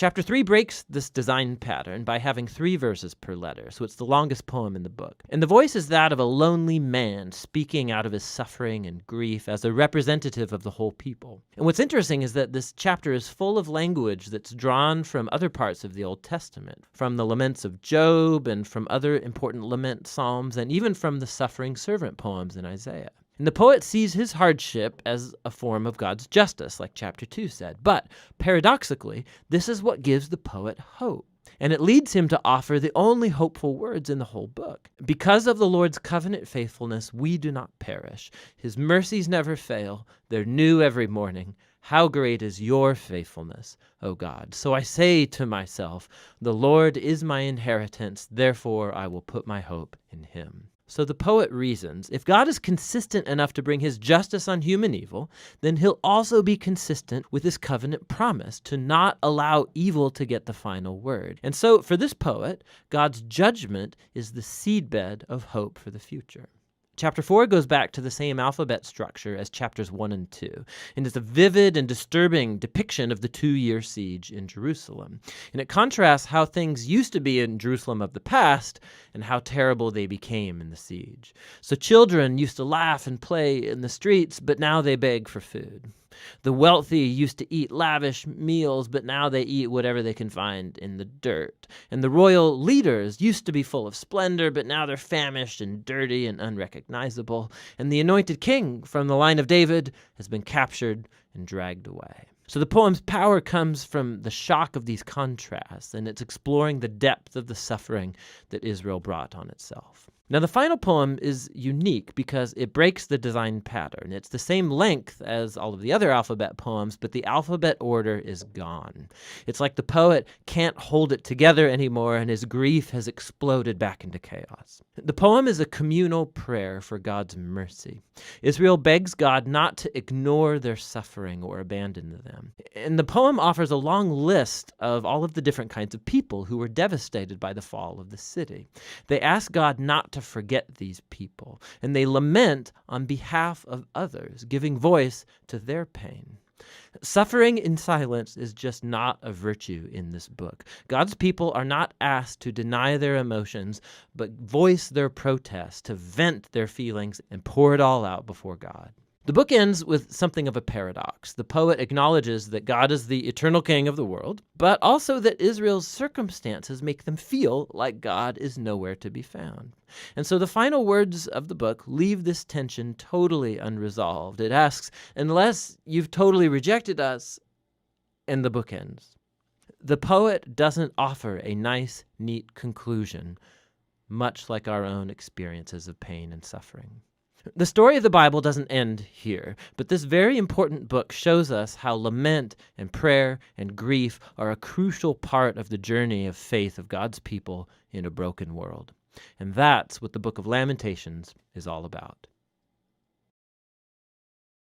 Chapter 3 breaks this design pattern by having 3 verses per letter, so it's the longest poem in the book. And the voice is that of a lonely man speaking out of his suffering and grief as a representative of the whole people. And what's interesting is that this chapter is full of language that's drawn from other parts of the Old Testament, from the laments of Job and from other important lament psalms, and even from the suffering servant poems in Isaiah. And the poet sees his hardship as a form of God's justice, like chapter 2 said. But paradoxically, this is what gives the poet hope. And it leads him to offer the only hopeful words in the whole book. Because of the Lord's covenant faithfulness, we do not perish. His mercies never fail. They're new every morning. How great is your faithfulness, O God. So I say to myself, the Lord is my inheritance. Therefore, I will put my hope in him. So the poet reasons, if God is consistent enough to bring his justice on human evil, then he'll also be consistent with his covenant promise to not allow evil to get the final word. And so for this poet, God's judgment is the seedbed of hope for the future. Chapter 4 goes back to the same alphabet structure as chapters 1 and 2, and is a vivid and disturbing depiction of the 2-year siege in Jerusalem. And it contrasts how things used to be in Jerusalem of the past and how terrible they became in the siege. So children used to laugh and play in the streets, but now they beg for food. The wealthy used to eat lavish meals, but now they eat whatever they can find in the dirt. And the royal leaders used to be full of splendor, but now they're famished and dirty and unrecognizable. And the anointed king from the line of David has been captured and dragged away. So the poem's power comes from the shock of these contrasts, and it's exploring the depth of the suffering that Israel brought on itself. Now, the final poem is unique because it breaks the design pattern. It's the same length as all of the other alphabet poems, but the alphabet order is gone. It's like the poet can't hold it together anymore, and his grief has exploded back into chaos. The poem is a communal prayer for God's mercy. Israel begs God not to ignore their suffering or abandon them. And the poem offers a long list of all of the different kinds of people who were devastated by the fall of the city. They ask God not to forget these people, and they lament on behalf of others, giving voice to their pain. Suffering in silence is just not a virtue in this book. God's people are not asked to deny their emotions, but voice their protest, to vent their feelings and pour it all out before God. The book ends with something of a paradox. The poet acknowledges that God is the eternal king of the world, but also that Israel's circumstances make them feel like God is nowhere to be found. And so the final words of the book leave this tension totally unresolved. It asks, unless you've totally rejected us, and the book ends. The poet doesn't offer a nice, neat conclusion, much like our own experiences of pain and suffering. The story of the Bible doesn't end here, but this very important book shows us how lament and prayer and grief are a crucial part of the journey of faith of God's people in a broken world. And that's what the book of Lamentations is all about.